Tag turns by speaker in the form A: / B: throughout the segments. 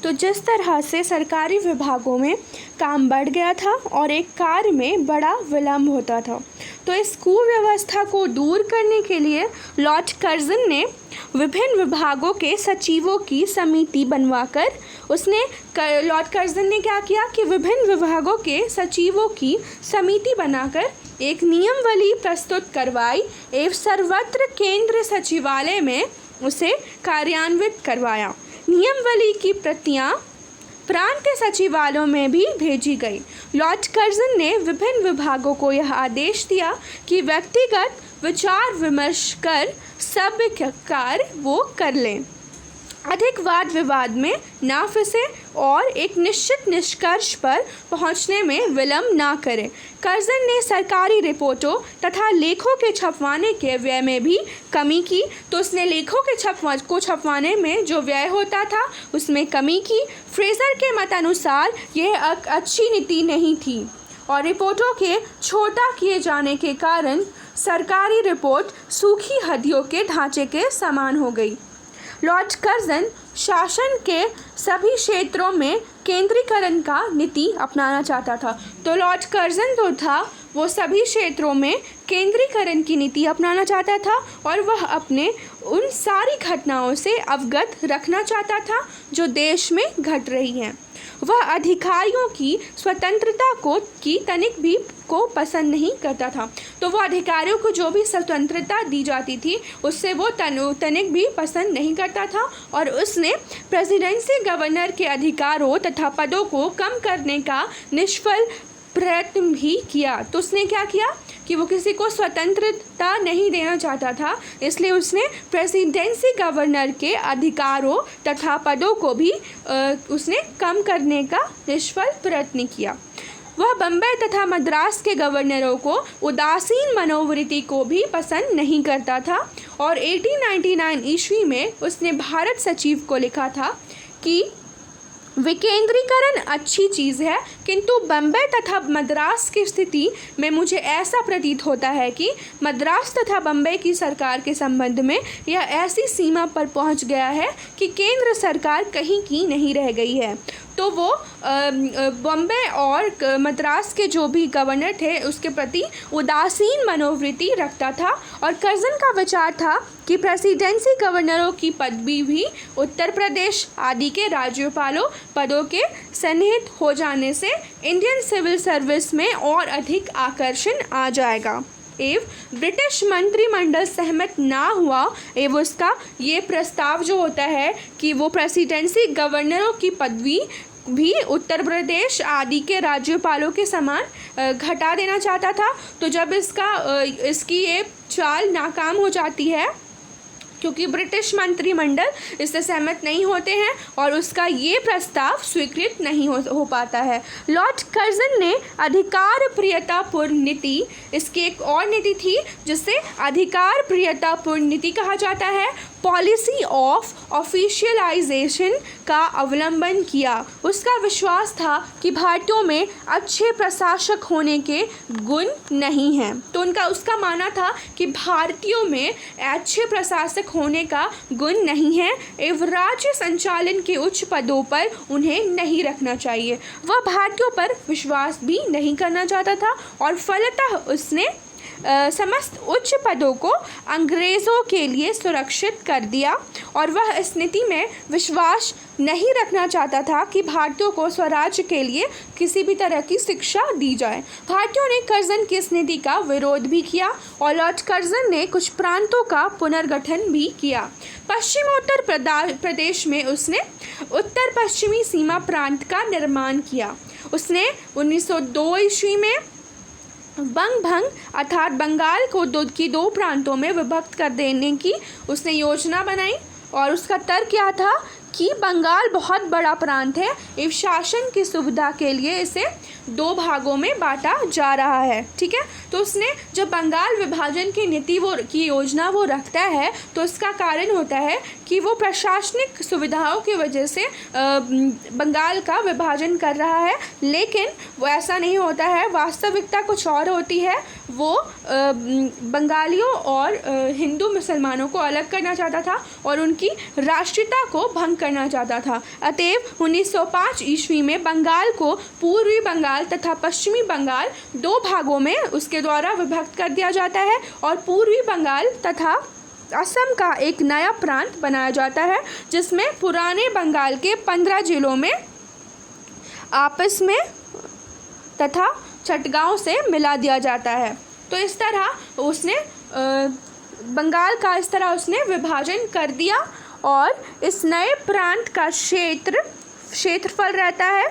A: तो जिस तरह से सरकारी विभागों में काम बढ़ गया था और एक कार्य में बड़ा विलम्ब होता था, तो इस कुव्यवस्था को दूर करने के लिए लॉर्ड कर्जन ने विभिन्न विभागों के सचिवों की समिति बनवाकर लॉर्ड कर्जन ने क्या किया कि विभिन्न विभागों के सचिवों की समिति बनाकर एक नियमावली प्रस्तुत करवाई एवं सर्वत्र केंद्र सचिवालय में उसे कार्यान्वित करवाया। नियमावली की प्रतियां प्रांत सचिवालयों में भी भेजी गई। लॉर्ड कर्जन ने विभिन्न विभागों को यह आदेश दिया कि व्यक्तिगत विचार विमर्श कर सब कार्य वो कर लें, अधिक वाद विवाद में ना फंसे और एक निश्चित निष्कर्ष पर पहुंचने में विलम्ब ना करें। कर्जन ने सरकारी रिपोर्टों तथा लेखों के छपवाने के व्यय में भी कमी की, तो उसने लेखों के छपवाने में जो व्यय होता था उसमें कमी की। फ्रेजर के मत अनुसार यह एक अच्छी नीति नहीं थी और रिपोर्टों के छोटा किए जाने के कारण सरकारी रिपोर्ट सूखी हड्डियों के ढांचे के समान हो गई। लॉर्ड कर्जन शासन के सभी क्षेत्रों में केंद्रीकरण का नीति अपनाना चाहता था। तो लॉर्ड कर्जन जो था वो सभी क्षेत्रों में केंद्रीकरण की नीति अपनाना चाहता था और वह अपने उन सारी घटनाओं से अवगत रखना चाहता था जो देश में घट रही हैं। वह अधिकारियों की स्वतंत्रता की तनिक भी को पसंद नहीं करता था। तो वो अधिकारियों को जो भी स्वतंत्रता दी जाती थी उससे वो तनिक भी पसंद नहीं करता था और उसने प्रेसिडेंसी गवर्नर के अधिकारों तथा पदों को कम करने का निष्फल प्रयत्न भी किया। तो उसने क्या किया कि वो किसी को स्वतंत्रता नहीं देना चाहता था, इसलिए उसने प्रेसिडेंसी गवर्नर के अधिकारों तथा पदों को भी उसने कम करने का निष्फल प्रयत्न किया। वह बम्बई तथा मद्रास के गवर्नरों को उदासीन मनोवृत्ति को भी पसंद नहीं करता था और 1899 ईस्वी में उसने भारत सचिव को लिखा था कि विकेंद्रीकरण अच्छी चीज़ है, किंतु बम्बई तथा मद्रास की स्थिति में मुझे ऐसा प्रतीत होता है कि मद्रास तथा बम्बई की सरकार के संबंध में यह ऐसी सीमा पर पहुंच गया है कि केंद्र सरकार कहीं की नहीं रह गई है। तो वो बम्बई और मद्रास के जो भी गवर्नर थे उसके प्रति उदासीन मनोवृत्ति रखता था और कर्जन का विचार था कि प्रेसिडेंसी गवर्नरों की पदवी भी उत्तर प्रदेश आदि के राज्यपालों पदों के सन्निहित हो जाने से इंडियन सिविल सर्विस में और अधिक आकर्षण आ जाएगा। एवं ब्रिटिश मंत्रिमंडल सहमत ना हुआ एवं उसका ये प्रस्ताव जो होता है कि वो प्रेसिडेंसी गवर्नरों की पदवी भी उत्तर प्रदेश आदि के राज्यपालों के समान घटा देना चाहता था। तो जब इसकी ये चाल नाकाम हो जाती है क्योंकि ब्रिटिश मंत्रिमंडल इससे सहमत नहीं होते हैं और उसका ये प्रस्ताव स्वीकृत नहीं हो पाता है। लॉर्ड कर्जन ने अधिकार प्रियतापूर्ण नीति, इसकी एक और नीति थी जिसे अधिकार प्रियतापूर्ण नीति कहा जाता है, पॉलिसी ऑफ ऑफिशियलाइजेशन का अवलंबन किया। उसका विश्वास था कि भारतीयों में अच्छे प्रशासक होने के गुण नहीं हैं। तो उसका मानना था कि भारतीयों में अच्छे प्रशासक होने का गुण नहीं है एवं राज्य संचालन के उच्च पदों पर उन्हें नहीं रखना चाहिए। वह भारतीयों पर विश्वास भी नहीं करना चाहता था और फलतः उसने समस्त उच्च पदों को अंग्रेज़ों के लिए सुरक्षित कर दिया और वह इस नीति में विश्वास नहीं रखना चाहता था कि भारतीयों को स्वराज्य के लिए किसी भी तरह की शिक्षा दी जाए। भारतीयों ने कर्जन की इस नीति का विरोध भी किया और लॉर्ड कर्जन ने कुछ प्रांतों का पुनर्गठन भी किया। पश्चिमोत्तर प्रदेश में उसने उत्तर पश्चिमी सीमा प्रांत का निर्माण किया। उसने 1902 ईस्वी में बंगभंग अर्थात बंगाल को दो प्रांतों में विभक्त कर देने की उसने योजना बनाई और उसका तर्क क्या था कि बंगाल बहुत बड़ा प्रांत है एवं शासन की सुविधा के लिए इसे दो भागों में बांटा जा रहा है। ठीक है, तो उसने जब बंगाल विभाजन की नीति की योजना वो रखता है तो उसका कारण होता है कि वो प्रशासनिक सुविधाओं की वजह से बंगाल का विभाजन कर रहा है, लेकिन वो ऐसा नहीं होता है। वास्तविकता कुछ और होती है। वो बंगालियों और हिंदू मुसलमानों को अलग करना चाहता था और उनकी राष्ट्रीयता को भंग करना चाहता था। अतएव 1905 ईस्वी में बंगाल को पूर्वी बंगाल तथा पश्चिमी बंगाल दो भागों में उसके द्वारा विभक्त कर दिया जाता है और पूर्वी बंगाल तथा असम का एक नया प्रांत बनाया जाता है, जिसमें पुराने बंगाल के 15 जिलों में आपस में तथा चटगांव से मिला दिया जाता है। तो इस तरह उसने बंगाल का इस तरह उसने विभाजन कर दिया और इस नए प्रांत का क्षेत्रफल रहता है।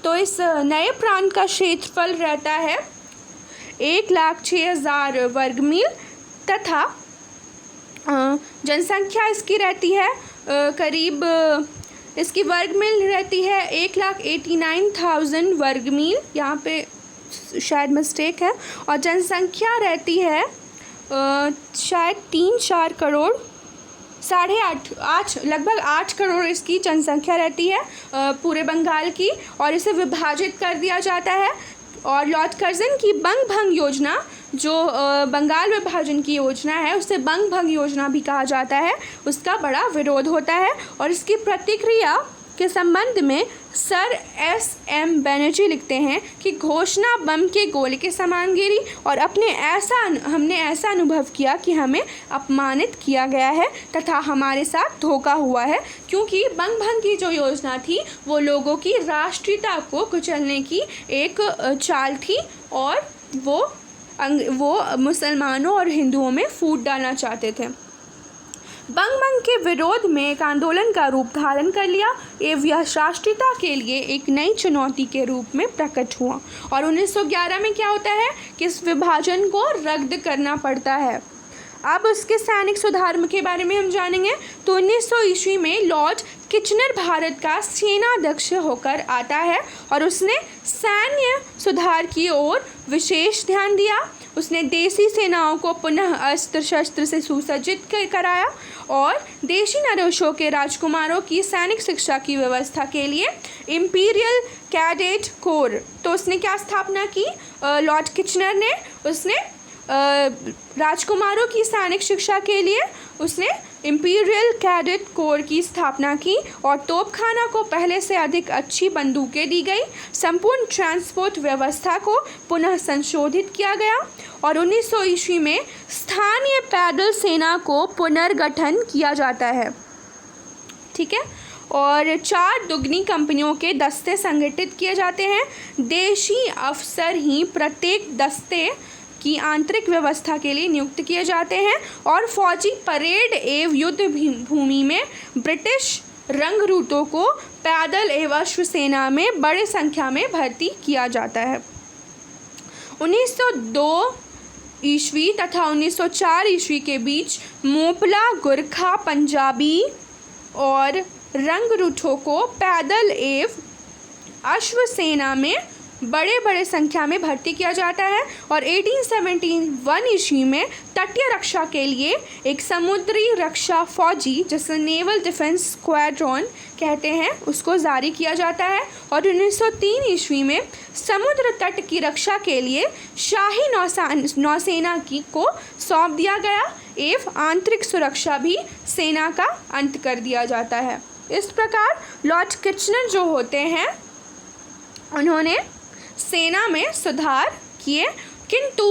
A: तो इस नए प्रांत का क्षेत्रफल रहता है 1,06,000 वर्ग मील तथा जनसंख्या इसकी रहती है करीब इसकी वर्ग मील रहती है 1,89,000 वर्ग मील, यहाँ पे शायद मिस्टेक है, और जनसंख्या रहती है शायद 3-4 करोड़, 8.5 लगभग 8 करोड़ इसकी जनसंख्या रहती है पूरे बंगाल की, और इसे विभाजित कर दिया जाता है। और लॉर्ड कर्जन की बंग भंग योजना, जो बंगाल विभाजन की योजना है, उसे बंग भंग योजना भी कहा जाता है, उसका बड़ा विरोध होता है। और इसकी प्रतिक्रिया के संबंध में सर S.M. बैनर्जी लिखते हैं कि घोषणा बम के गोले के समान गिरी और हमने ऐसा अनुभव किया कि हमें अपमानित किया गया है तथा हमारे साथ धोखा हुआ है, क्योंकि बंग भंग की जो योजना थी वो लोगों की राष्ट्रीयता को कुचलने की एक चाल थी और वो मुसलमानों और हिंदुओं में फूट डालना चाहते थे। बंग भंग के विरोध में एक आंदोलन का रूप धारण कर लिया एवं यह राष्ट्रीयता के लिए एक नई चुनौती के रूप में प्रकट हुआ। और 1911 में क्या होता है कि इस विभाजन को रद्द करना पड़ता है। अब उसके सैनिक सुधार के बारे में हम जानेंगे। तो 1900 ईस्वी में लॉर्ड किचनर भारत का सेनाध्यक्ष होकर आता है और उसने सैन्य सुधार की ओर विशेष ध्यान दिया। उसने देसी सेनाओं को पुनः अस्त्र शस्त्र से सुसज्जित कराया और देशी नरेशों के राजकुमारों की सैनिक शिक्षा की व्यवस्था के लिए इम्पीरियल कैडेट कोर, तो उसने क्या स्थापना की लॉर्ड किचनर ने, उसने राजकुमारों की सैनिक शिक्षा के लिए उसने इम्पीरियल कैडेट कोर की स्थापना की और तोपखाना को पहले से अधिक अच्छी बंदूकें दी गई। संपूर्ण ट्रांसपोर्ट व्यवस्था को पुनः संशोधित किया गया और 1900 ईस्वी में स्थानीय पैदल सेना को पुनर्गठन किया जाता है। ठीक है, और 4 दुगनी कंपनियों के दस्ते संगठित किए जाते हैं। देशी अफसर ही प्रत्येक दस्ते की आंतरिक व्यवस्था के लिए नियुक्त किए जाते हैं और फौजी परेड एवं युद्ध भूमि में ब्रिटिश रंगरूटों को पैदल एवं अश्व सेना में बड़ी संख्या में भर्ती किया जाता है। 1902 ईस्वी तथा 1904 ईस्वी के बीच मोपला, गुरखा, पंजाबी और रंगरूटों को पैदल एवं अश्व सेना में बड़े संख्या में भर्ती किया जाता है और 1871 ईस्वी में तटीय रक्षा के लिए एक समुद्री रक्षा फौजी, जिसे नेवल डिफेंस स्क्वाड्रन कहते हैं, उसको जारी किया जाता है और 1903 ईस्वी में समुद्र तट की रक्षा के लिए शाही नौसेना को सौंप दिया गया एवं आंतरिक सुरक्षा भी सेना का अंत कर दिया जाता है। इस प्रकार लॉर्ड किचनर जो होते हैं उन्होंने सेना में सुधार किए, किंतु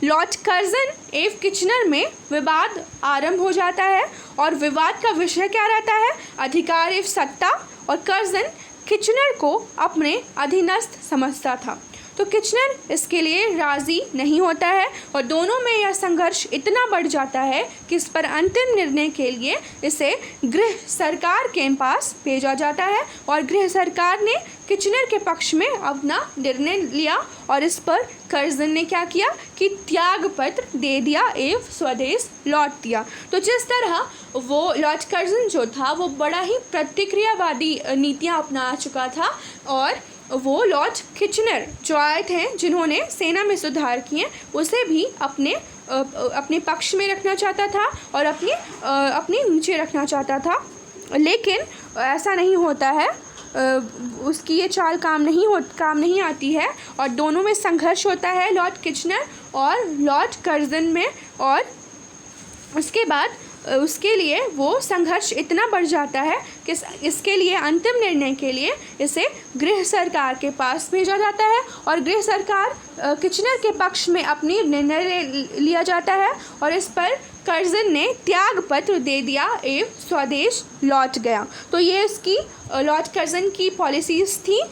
A: लॉर्ड कर्जन एवं किचनर में विवाद आरंभ हो जाता है और विवाद का विषय क्या रहता है, अधिकार एवं सत्ता, और कर्जन किचनर को अपने अधीनस्थ समझता था। तो किचनर इसके लिए राज़ी नहीं होता है और दोनों में यह संघर्ष इतना बढ़ जाता है कि इस पर अंतिम निर्णय के लिए इसे गृह सरकार के पास भेजा जाता है और गृह सरकार ने किचनर के पक्ष में अपना निर्णय लिया और इस पर कर्जन ने क्या किया कि त्याग पत्र दे दिया एवं स्वदेश लौट दिया। तो जिस तरह वो लॉर्ड कर्जन जो था वो बड़ा ही प्रतिक्रियावादी नीतियाँ अपना चुका था और वो लॉर्ड किचनर जो आए थे जिन्होंने सेना में सुधार किए उसे भी अपने पक्ष में रखना चाहता था और अपने नीचे रखना चाहता था, लेकिन ऐसा नहीं होता है उसकी ये चाल काम नहीं आती है और दोनों में संघर्ष होता है लॉर्ड किचनर और लॉर्ड कर्जन में। और उसके बाद उसके लिए वो संघर्ष इतना बढ़ जाता है कि इसके लिए अंतिम निर्णय के लिए इसे गृह सरकार के पास भेजा जाता है और गृह सरकार किचनर के पक्ष में अपनी निर्णय लिया जाता है और इस पर कर्जन ने त्याग पत्र दे दिया एवं स्वदेश लौट गया। तो ये इसकी लॉर्ड कर्जन की पॉलिसीज़ थी।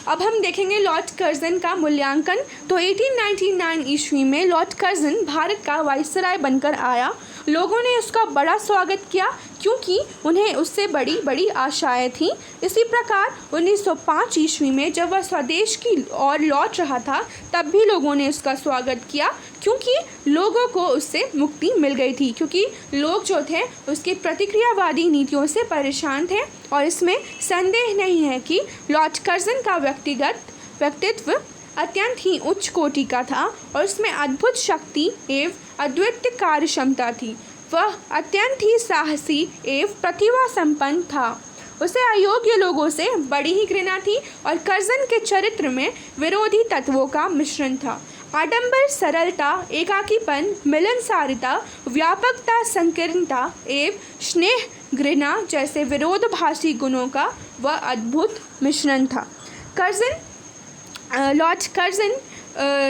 A: अब हम देखेंगे लॉर्ड कर्जन का मूल्यांकन। तो 1899 ईस्वी में लॉर्ड कर्जन भारत का वाइसराय बनकर आया। लोगों ने उसका बड़ा स्वागत किया क्योंकि उन्हें उससे बड़ी बड़ी आशाएं थीं। इसी प्रकार 1905 ईस्वी में जब वह स्वदेश की ओर लौट रहा था तब भी लोगों ने उसका स्वागत किया क्योंकि लोगों को उससे मुक्ति मिल गई थी, क्योंकि लोग जो थे उसकी प्रतिक्रियावादी नीतियों से परेशान थे। और इसमें संदेह नहीं है कि लॉर्ड कर्जन का व्यक्तित्व अत्यंत ही उच्च कोटि का था और उसमें अद्भुत शक्ति एवं अद्वितीय कार्य क्षमता थी। वह अत्यंत ही साहसी एवं प्रतिभा संपन्न था। उसे अयोग्य लोगों से बड़ी ही घृणा थी और कर्जन के चरित्र में विरोधी तत्वों का मिश्रण था। आडंबर, सरलता, एकाकीपन, मिलनसारिता, व्यापकता, संकीर्णता एवं स्नेह, घृणा जैसे विरोधाभासी गुणों का वह अद्भुत मिश्रण था। लॉर्ड कर्जन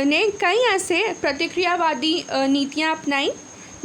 A: ने कई ऐसे प्रतिक्रियावादी नीतियां अपनाई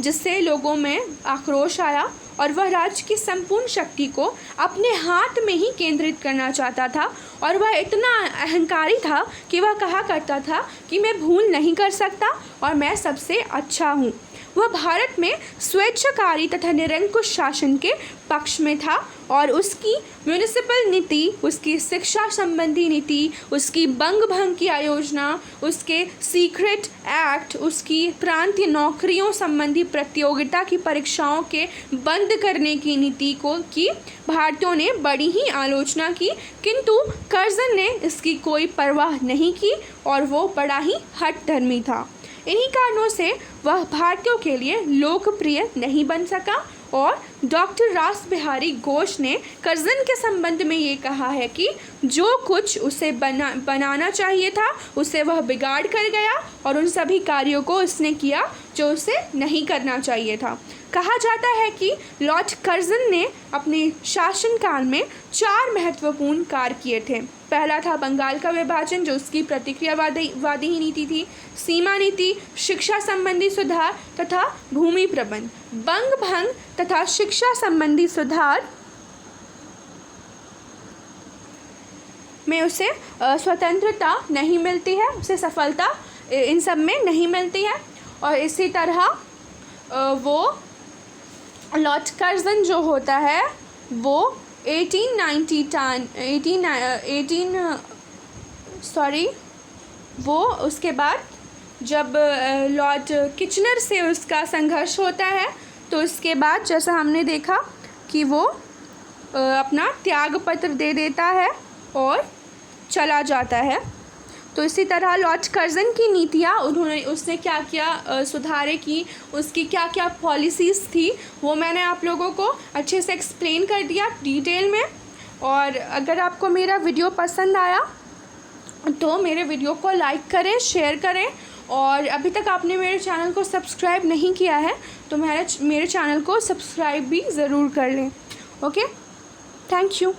A: जिससे लोगों में आक्रोश आया और वह राज्य की संपूर्ण शक्ति को अपने हाथ में ही केंद्रित करना चाहता था। और वह इतना अहंकारी था कि वह कहा करता था कि मैं भूल नहीं कर सकता और मैं सबसे अच्छा हूँ। वह भारत में स्वेच्छाकारी तथा निरंकुश शासन के पक्ष में था और उसकी म्युनिसिपल नीति, उसकी शिक्षा संबंधी नीति, उसकी बंग भंग की आयोजना, उसके सीक्रेट एक्ट, उसकी प्रांतीय नौकरियों संबंधी प्रतियोगिता की परीक्षाओं के बंद करने की नीति की भारतीयों ने बड़ी ही आलोचना की, किंतु कर्जन ने इसकी कोई परवाह नहीं की और वो बड़ा ही हठधर्मी था। इन्हीं कारणों से वह भारतीयों के लिए लोकप्रिय नहीं बन सका। और डॉक्टर रास बिहारी घोष ने कर्जन के संबंध में ये कहा है कि जो कुछ उसे बनाना चाहिए था उसे वह बिगाड़ कर गया और उन सभी कार्यों को उसने किया जो उसे नहीं करना चाहिए था। कहा जाता है कि लॉर्ड कर्जन ने अपने शासनकाल में 4 महत्वपूर्ण कार्य किए थे। पहला था बंगाल का विभाजन जो उसकी प्रतिक्रियावादी ही नीति थी, सीमा नीति, शिक्षा संबंधी सुधार तथा भूमि प्रबंध। बंग भंग तथा शिक्षा संबंधी सुधार में उसे स्वतंत्रता नहीं मिलती है, उसे सफलता इन सब में नहीं मिलती है। और इसी तरह वो लॉर्ड कर्जन जो होता है वो 1890 वो उसके बाद जब लॉर्ड किचनर से उसका संघर्ष होता है तो उसके बाद जैसा हमने देखा कि वो अपना त्याग पत्र दे देता है और चला जाता है। तो इसी तरह लॉर्ड कर्जन की नीतियाँ उसने क्या क्या सुधारे की, उसकी क्या क्या पॉलिसीज़ थी वो मैंने आप लोगों को अच्छे से एक्सप्लेन कर दिया डिटेल में। और अगर आपको मेरा वीडियो पसंद आया तो मेरे वीडियो को लाइक करें, शेयर करें और अभी तक आपने मेरे चैनल को सब्सक्राइब नहीं किया है तो मेरे चैनल को सब्सक्राइब भी ज़रूर कर लें। Okay, thank you.